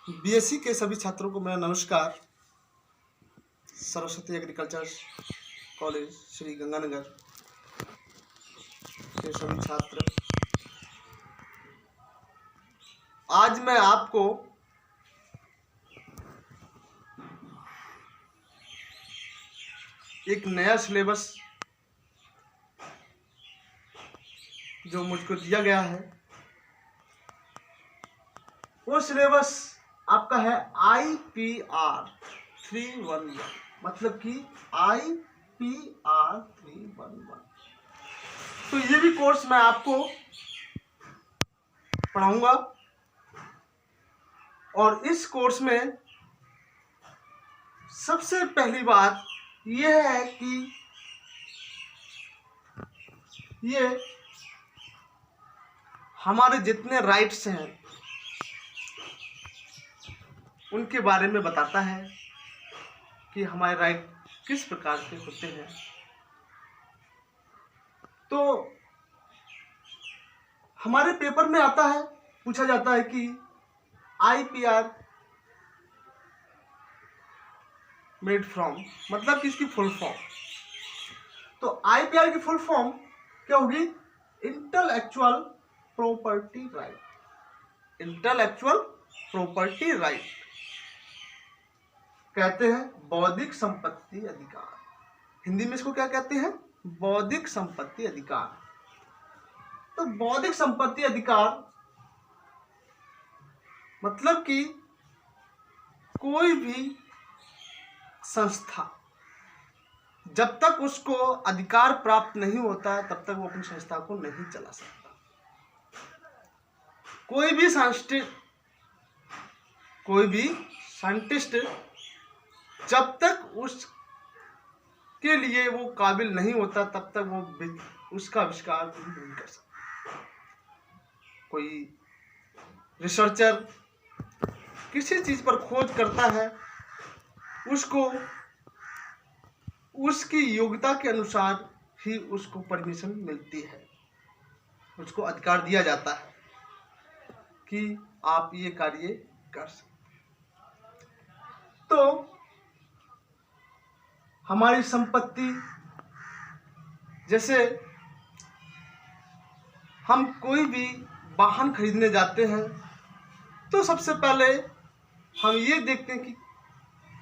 BSc के सभी छात्रों को मेरा नमस्कार। सरस्वती एग्रीकल्चर कॉलेज श्री गंगानगर के सभी छात्र, आज मैं आपको एक नया सिलेबस जो मुझको दिया गया है, वो सिलेबस आपका है IPR 311, मतलब कि IPR 311। तो ये भी कोर्स मैं आपको पढ़ाऊंगा और इस कोर्स में सबसे पहली बात यह है कि ये हमारे जितने राइट्स हैं उनके बारे में बताता है कि हमारे राइट किस प्रकार के होते हैं। तो हमारे पेपर में आता है, पूछा जाता है कि IPR मेड फ्रॉम, मतलब कि इसकी फुल फॉर्म। तो IPR की फुल फॉर्म क्या होगी? Intellectual property right. Intellectual property right कहते हैं बौद्धिक संपत्ति अधिकार। हिंदी में इसको क्या कहते हैं? बौद्धिक संपत्ति अधिकार। तो बौद्धिक संपत्ति अधिकार मतलब कि कोई भी संस्था जब तक उसको अधिकार प्राप्त नहीं होता तब तक वो अपनी संस्था को नहीं चला सकता। कोई भी साइंटिस्ट जब तक उसके लिए वो काबिल नहीं होता तब तक वो उसका आविष्कार नहीं कर सकता। कोई रिसर्चर किसी चीज पर खोज करता है, उसको उसकी योग्यता के अनुसार ही उसको परमिशन मिलती है, उसको अधिकार दिया जाता है कि आप ये कार्य कर सकते। तो हमारी संपत्ति, जैसे हम कोई भी वाहन खरीदने जाते हैं तो सबसे पहले हम ये देखते हैं कि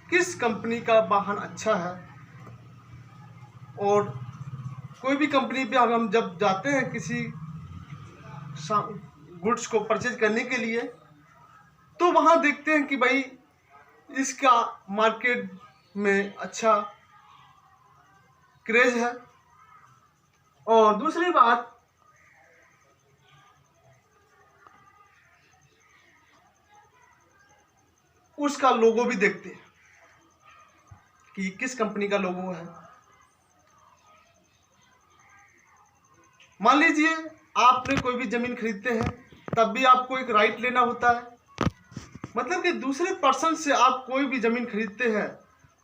किस कंपनी का वाहन अच्छा है। और कोई भी कंपनी पे हम जब जाते हैं किसी गुड्स को परचेज करने के लिए, तो वहाँ देखते हैं कि भाई इसका मार्केट में अच्छा क्रेज है। और दूसरी बात, उसका लोगो भी देखते हैं कि किस कंपनी का लोगो है। मान लीजिए आपने कोई भी जमीन खरीदते हैं, तब भी आपको एक राइट लेना होता है। मतलब कि दूसरे पर्सन से आप कोई भी जमीन खरीदते हैं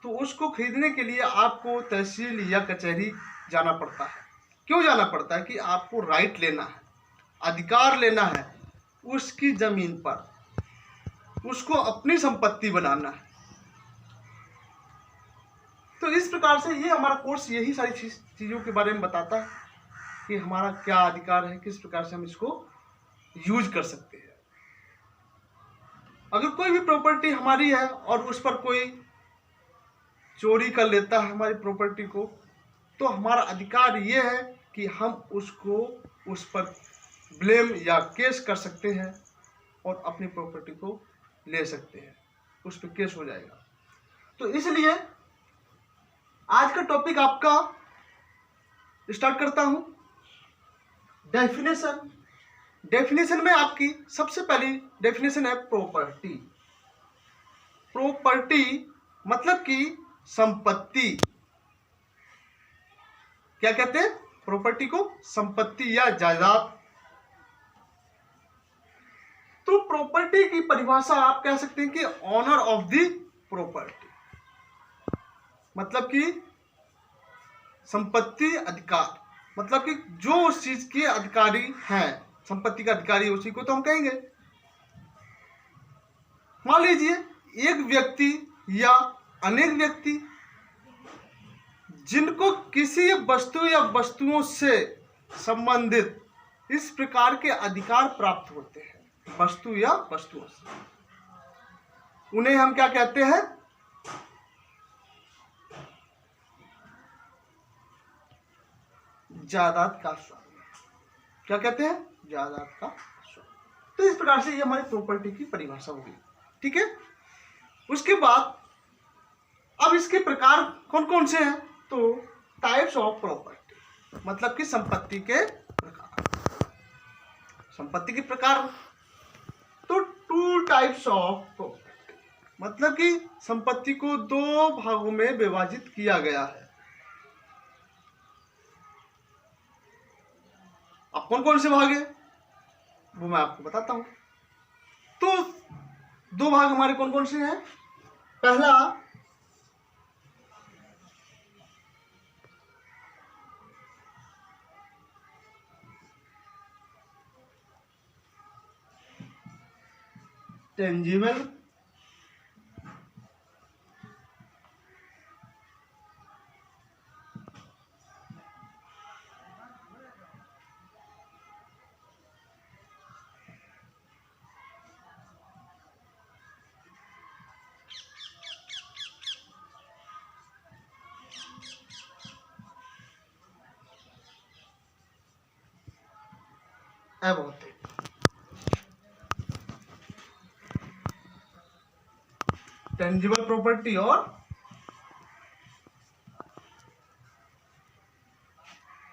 तो उसको खरीदने के लिए आपको तहसील या कचहरी जाना पड़ता है। क्यों जाना पड़ता है? कि आपको राइट लेना है, अधिकार लेना है उसकी जमीन पर, उसको अपनी संपत्ति बनाना है। तो इस प्रकार से ये हमारा कोर्स यही सारी चीज़ों के बारे में बताता है कि हमारा क्या अधिकार है, किस प्रकार से हम इसको यूज कर सकते हैं। अगर कोई भी प्रॉपर्टी हमारी है और उस पर कोई चोरी कर लेता है हमारी प्रॉपर्टी को, तो हमारा अधिकार ये है कि हम उसको उस पर ब्लेम या केस कर सकते हैं और अपनी प्रॉपर्टी को ले सकते हैं, उस पर केस हो जाएगा। तो इसलिए आज का टॉपिक आपका स्टार्ट करता हूं। डेफिनेशन में आपकी सबसे पहली डेफिनेशन है प्रॉपर्टी। प्रॉपर्टी मतलब कि संपत्ति। क्या कहते हैं? प्रॉपर्टी को संपत्ति या जायदाद। तो प्रॉपर्टी की परिभाषा आप कह सकते हैं कि ऑनर ऑफ द प्रॉपर्टी, मतलब कि संपत्ति अधिकार, मतलब कि जो उस चीज के अधिकारी हैं, संपत्ति का अधिकारी, उसी को तो हम कहेंगे। मान लीजिए एक व्यक्ति या अनेक व्यक्ति जिनको किसी वस्तु या वस्तुओं से संबंधित इस प्रकार के अधिकार प्राप्त होते हैं, वस्तु या वस्तुओं से, उन्हें हम क्या कहते हैं? जायदाद का स्वामी। क्या कहते हैं? जायदाद का स्वामी। तो इस प्रकार से ये हमारी प्रॉपर्टी की परिभाषा होगी। ठीक है। उसके बाद अब इसके प्रकार कौन कौन से हैं? तो टाइप्स ऑफ प्रॉपर्टी, मतलब कि संपत्ति के प्रकार। संपत्ति के प्रकार तो टू टाइप्स ऑफ प्रॉपर्टी, मतलब कि संपत्ति को दो भागों में विभाजित किया गया है। अब कौन कौन से भाग है वो मैं आपको बताता हूं। तो दो भाग हमारे कौन कौन से हैं? पहला टेंजिबल अभौतिक। टेंजिबल प्रॉपर्टी और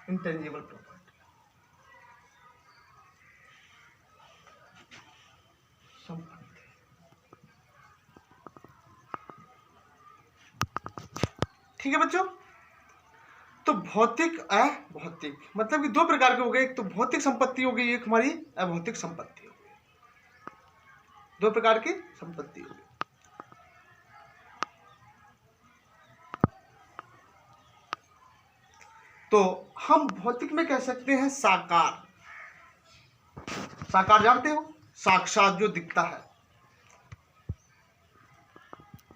इंटेंजिबल प्रॉपर्टी। संपत्ति। ठीक है बच्चों। तो भौतिक अभौतिक मतलब कि दो प्रकार के हो गए। एक तो भौतिक संपत्ति हो गई, एक हमारी अभौतिक संपत्ति हो गई। दो प्रकार की संपत्ति हो गई। तो हम भौतिक में कह सकते हैं साकार। साकार जानते हो? साक्षात जो दिखता है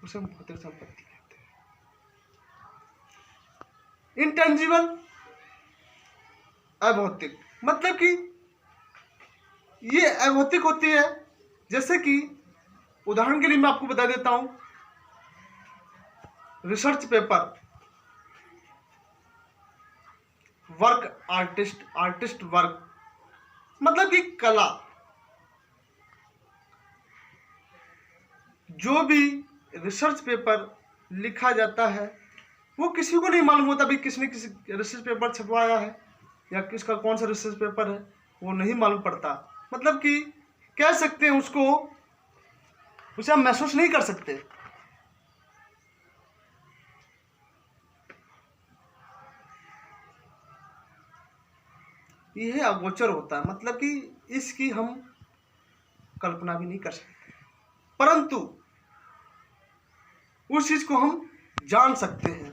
उसे हम भौतिक संपत्ति कहते हैं। इंटेंजिबल अभौतिक मतलब कि ये अभौतिक होती है। जैसे कि उदाहरण के लिए मैं आपको बता देता हूं, research paper, work, artist work, मतलब कि कला। जो भी रिसर्च पेपर लिखा जाता है वो किसी को नहीं मालूम होता भी किसने किसी रिसर्च पेपर छपवाया है या किसका कौन सा रिसर्च पेपर है, वो नहीं मालूम पड़ता। मतलब कि कह सकते हैं उसको, उसे हम महसूस नहीं कर सकते। यह अगोचर होता है, मतलब कि इसकी हम कल्पना भी नहीं कर सकते, परंतु उस चीज को हम जान सकते हैं।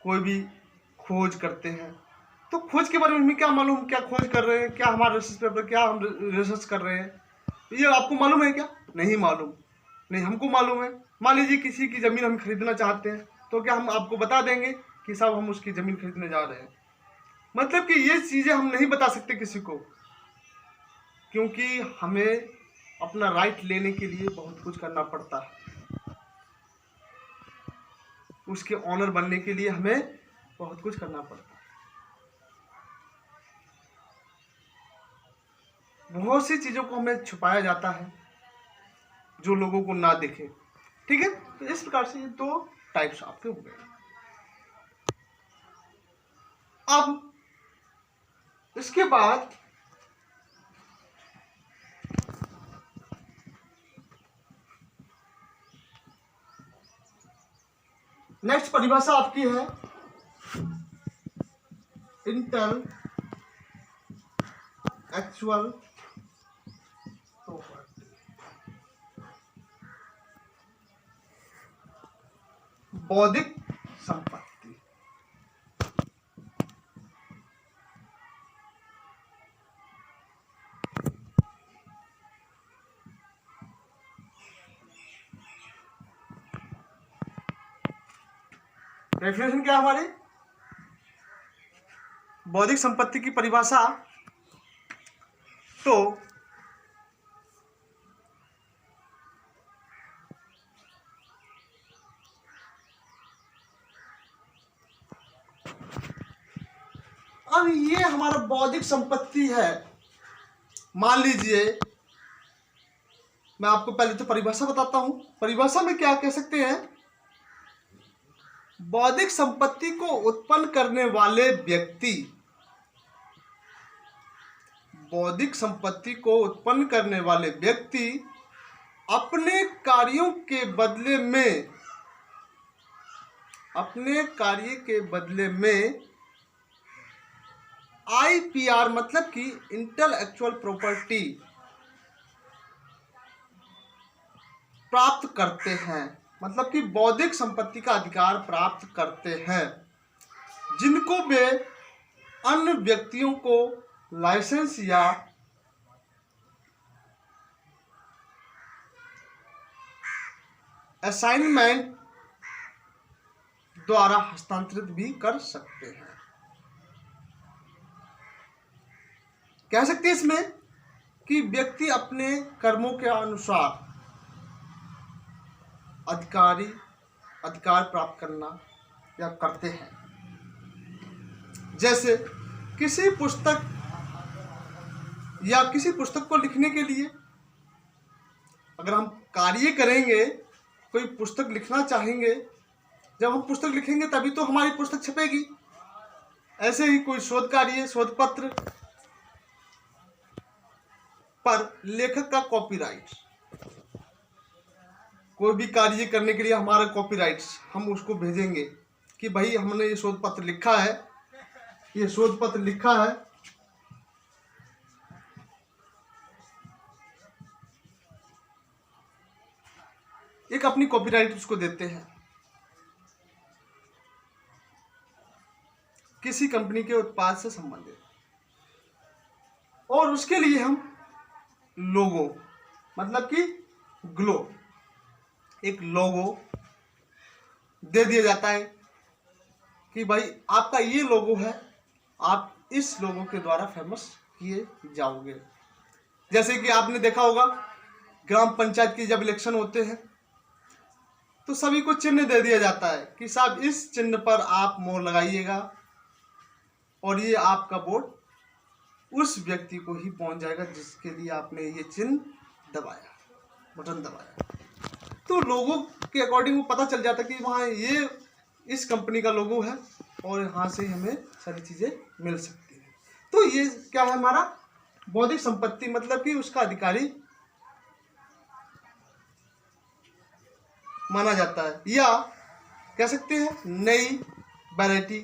कोई भी खोज करते हैं तो खोज के बारे में क्या मालूम, क्या खोज कर रहे हैं, क्या हमारा रिसर्च पेपर, क्या हम रिसर्च कर रहे हैं, ये आपको मालूम है क्या? नहीं मालूम। नहीं, हमको मालूम है। मान लीजिए किसी की ज़मीन हम खरीदना चाहते हैं तो क्या हम आपको बता देंगे कि साहब हम उसकी ज़मीन खरीदने जा रहे हैं? मतलब कि ये चीज़ें हम नहीं बता सकते किसी को, क्योंकि हमें अपना राइट लेने के लिए बहुत कुछ करना पड़ता है। उसके ऑनर बनने के लिए हमें बहुत कुछ करना पड़ता है। बहुत सी चीज़ों को हमें छुपाया जाता है जो लोगों को ना दिखे। ठीक है। तो इस प्रकार से ये दो टाइप्स आपके हो गए। अब इसके बाद नेक्स्ट परिभाषा आपकी है इंटेलेक्चुअल प्रॉपर्टी, बौद्धिक संपत्ति। डेफिनेशन क्या है हमारी बौद्धिक संपत्ति की परिभाषा? तो अब ये हमारा बौद्धिक संपत्ति है। मान लीजिए मैं आपको पहले तो परिभाषा बताता हूं। परिभाषा में क्या कह सकते हैं? बौद्धिक संपत्ति को उत्पन्न करने वाले व्यक्ति, बौद्धिक संपत्ति को उत्पन्न करने वाले व्यक्ति अपने कार्यों के बदले में, अपने कार्य के बदले में IPR मतलब कि इंटेलेक्चुअल प्रॉपर्टी प्राप्त करते हैं, मतलब कि बौद्धिक संपत्ति का अधिकार प्राप्त करते हैं, जिनको वे अन्य व्यक्तियों को लाइसेंस या असाइनमेंट द्वारा हस्तांतरित भी कर सकते हैं। कह सकते हैं इसमें कि व्यक्ति अपने कर्मों के अनुसार अधिकार प्राप्त करना या करते हैं। जैसे किसी पुस्तक को लिखने के लिए अगर हम कार्य करेंगे, कोई पुस्तक लिखना चाहेंगे, जब हम पुस्तक लिखेंगे तभी तो हमारी पुस्तक छपेगी। ऐसे ही कोई शोध कार्य, शोध पत्र पर लेखक का कॉपीराइट, कोई भी कार्य करने के लिए हमारा कॉपीराइट्स, हम उसको भेजेंगे कि भाई हमने ये शोध पत्र लिखा है, ये शोध पत्र लिखा है, एक अपनी कॉपीराइट उसको देते हैं किसी कंपनी के उत्पाद से संबंधित, और उसके लिए हम लोगो मतलब कि ग्लो, एक लोगो दे दिया जाता है कि भाई आपका ये लोगो है, आप इस लोगो के द्वारा फेमस किए जाओगे। जैसे कि आपने देखा होगा ग्राम पंचायत की जब इलेक्शन होते हैं तो सभी को चिन्ह दे दिया जाता है कि साहब इस चिन्ह पर आप मोहर लगाइएगा और ये आपका वोट उस व्यक्ति को ही पहुंच जाएगा जिसके लिए आपने ये चिन्ह दबाया, बटन दबाया। तो लोगों के अकॉर्डिंग पता चल जाता है कि वहाँ ये इस कंपनी का लोगो है और यहाँ से हमें सारी चीज़ें मिल सकती हैं। तो ये क्या है हमारा बौद्धिक संपत्ति, मतलब कि उसका अधिकारी माना जाता है। या कह सकते हैं नई वैरायटी,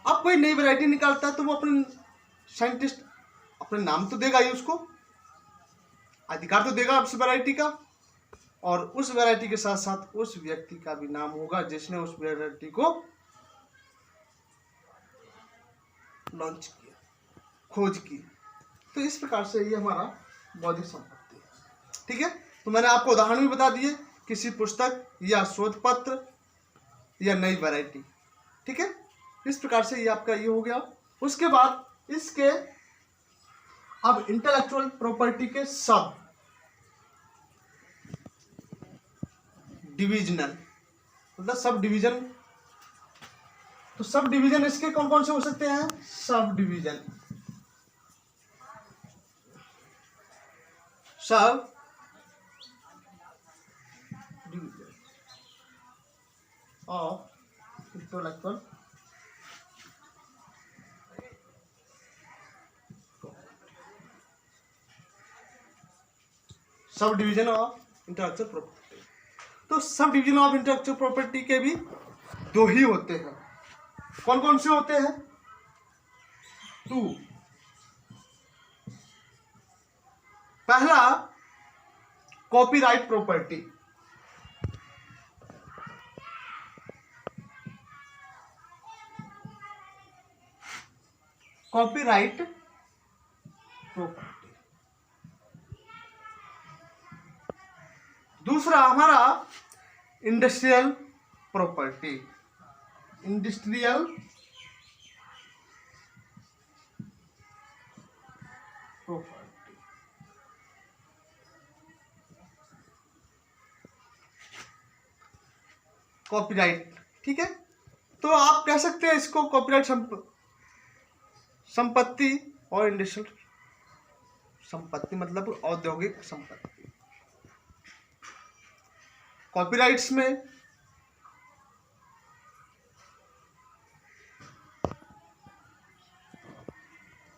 अब कोई नई वैरायटी निकालता है तो वो अपने साइंटिस्ट अपने नाम तो देगा ही, उसको अधिकार तो देगा उस वैरायटी का, और उस वैरायटी के साथ साथ उस व्यक्ति का भी नाम होगा जिसने उस वैरायटी को लॉन्च किया, खोज की। तो इस प्रकार से ये हमारा बौद्धिक संपत्ति है। ठीक है, तो मैंने आपको उदाहरण भी बता दिए, किसी पुस्तक या शोध पत्र या नई वैरायटी। ठीक है, इस प्रकार से ये आपका ये हो गया। उसके बाद इसके अब इंटेलेक्चुअल प्रॉपर्टी के सब डिविजनल मतलब सब डिवीजन। तो सब डिवीजन इसके कौन कौन से हो सकते हैं? Sub division of intellectual sub division of intellectual property. तो sub division of intellectual property के भी दो ही होते हैं। कौन कौन से होते हैं? 2। पहला कॉपीराइट प्रॉपर्टी, कॉपीराइट प्रॉपर्टी। दूसरा हमारा industrial property, industrial property. Copyright, ठीक है। तो आप कह सकते हैं इसको कॉपीराइट संपत्ति और इंडस्ट्रियल संपत्ति, मतलब औद्योगिक संपत्ति। कॉपीराइट्स में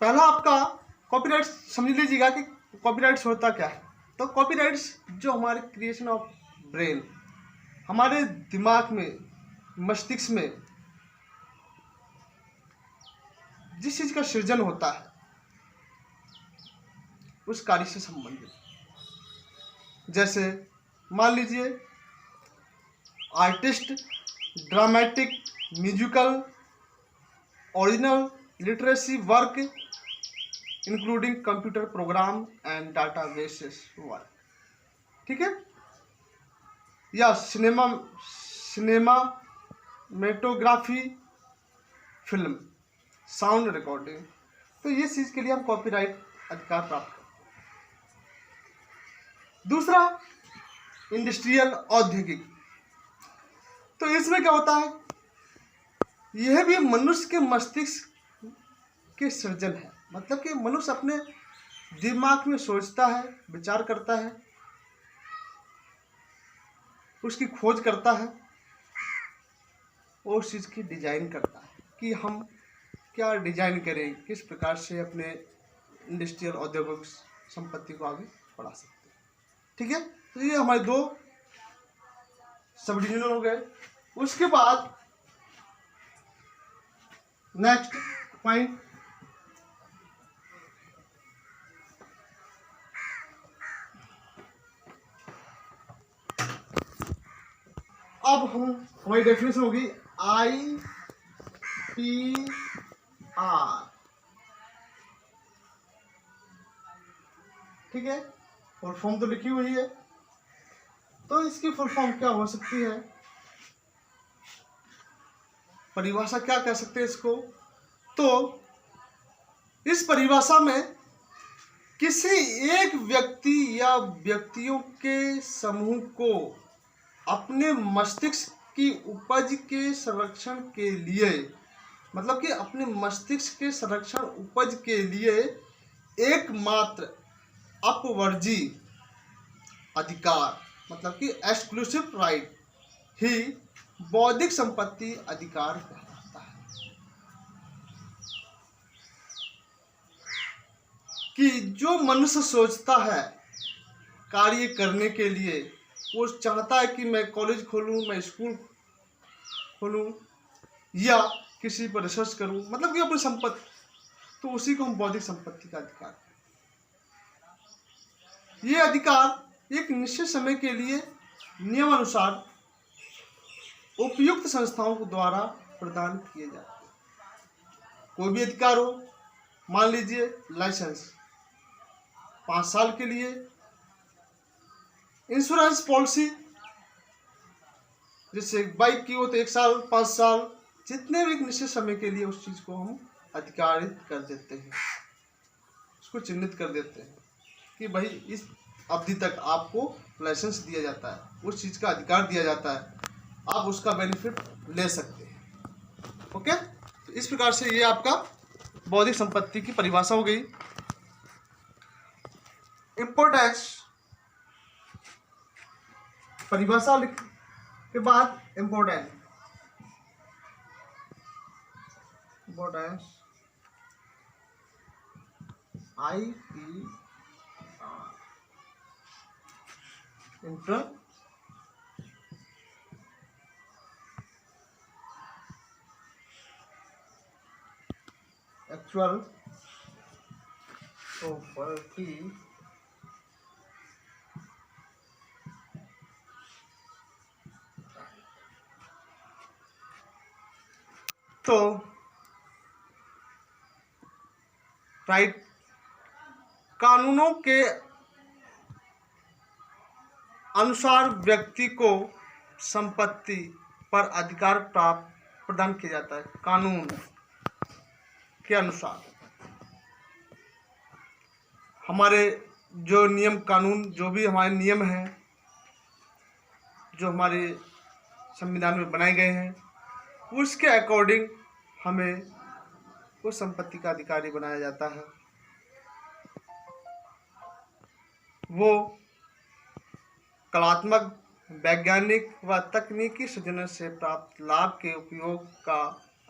पहला आपका कॉपीराइट समझ लीजिएगा कि कॉपीराइट्स होता क्या है। तो कॉपीराइट्स जो हमारे क्रिएशन ऑफ ब्रेन, हमारे दिमाग में, मस्तिष्क में जिस चीज का सृजन होता है उस कार्य से संबंधित। जैसे मान लीजिए artist, dramatic, musical, original literacy work including computer program and databases work, ठीक है। या सिनेमाटोग्राफी, फिल्म, साउंड रिकॉर्डिंग। तो ये चीज के लिए हम कॉपीराइट अधिकार प्राप्त करते हैं। दूसरा इंडस्ट्रियल, औद्योगिक। तो इसमें क्या होता है, यह भी मनुष्य के मस्तिष्क के सृजन है। मतलब कि मनुष्य अपने दिमाग में सोचता है, विचार करता है, उसकी खोज करता है और उस चीज की डिजाइन करता है कि हम क्या डिजाइन करें, किस प्रकार से अपने इंडस्ट्रियल औद्योगिक संपत्ति को आगे बढ़ा सकते हैं, ठीक है। तो ये हमारे दो सब डिवीजन हो गए। उसके बाद नेक्स्ट पॉइंट, अब हमारी डेफिनेशन होगी IPR, ठीक है। फुल फॉर्म तो लिखी हुई है, तो इसकी फुल फॉर्म क्या हो सकती है, परिभाषा क्या कह सकते हैं इसको। तो इस परिभाषा में किसी एक व्यक्ति या व्यक्तियों के समूह को अपने मस्तिष्क की उपज के संरक्षण के लिए, मतलब कि अपने मस्तिष्क के संरक्षण उपज के लिए एकमात्र अपवर्जी अधिकार, मतलब कि एक्सक्लूसिव राइट ही बौद्धिक संपत्ति अधिकार कहलाता है। कि जो मनुष्य सोचता है कार्य करने के लिए, वो चाहता है कि मैं कॉलेज खोलूं, मैं स्कूल खोलूं या किसी पर रिसर्च करूं, मतलब कि अपनी संपत्ति, तो उसी को हम बौद्धिक संपत्ति का अधिकार। ये अधिकार एक निश्चित समय के लिए नियमानुसार उपयुक्त संस्थाओं के द्वारा प्रदान किए जाते हैं। कोई भी अधिकार हो, मान लीजिए लाइसेंस 5 साल के लिए, इंश्योरेंस पॉलिसी जैसे बाइक की हो तो 1 साल, 5 साल, जितने भी निश्चित समय के लिए उस चीज को हम अधिकारित कर देते हैं, उसको चिन्हित कर देते हैं कि भाई इस अवधि तक आपको लाइसेंस दिया जाता है, उस चीज का अधिकार दिया जाता है, आप उसका बेनिफिट ले सकते हैं। ओके, तो इस प्रकार से ये आपका बौद्धिक संपत्ति की परिभाषा हो गई। इंपॉर्टेंस, परिभाषा लिख के बाद इंपॉर्टेंस IPR इंटेलेक्चुअल प्रॉपर्टी तो राइट, कानूनों के अनुसार व्यक्ति को संपत्ति पर अधिकार प्राप्त प्रदान किया जाता है कानून के अनुसार। हमारे जो नियम कानून, जो भी हमारे नियम हैं, जो हमारे संविधान में बनाए गए हैं, उसके अकॉर्डिंग हमें उस संपत्ति का अधिकारी बनाया जाता है। वो कलात्मक, वैज्ञानिक व तकनीकी सृजन से प्राप्त लाभ के उपयोग का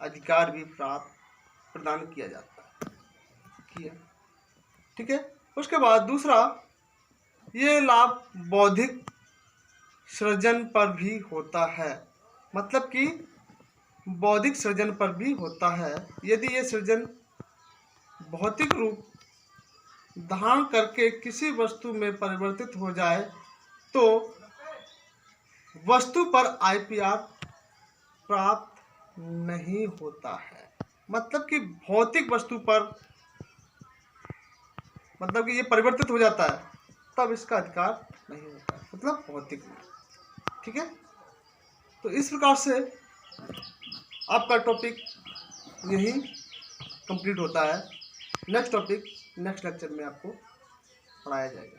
अधिकार भी प्रदान किया जाता है। ठीक है। उसके बाद दूसरा, ये लाभ बौद्धिक सृजन पर भी होता है। मतलब कि बौद्धिक सृजन पर भी होता है। यदि ये सृजन भौतिक रूप धारण करके किसी वस्तु में परिवर्तित हो जाए तो वस्तु पर IPR प्राप्त नहीं होता है। मतलब कि भौतिक वस्तु पर, मतलब कि ये परिवर्तित हो जाता है तब इसका अधिकार नहीं होता है, मतलब भौतिक में। ठीक है। तो इस प्रकार से आपका टॉपिक यही कंप्लीट होता है। नेक्स्ट टॉपिक नेक्स्ट लेक्चर में आपको पढ़ाया जाएगा।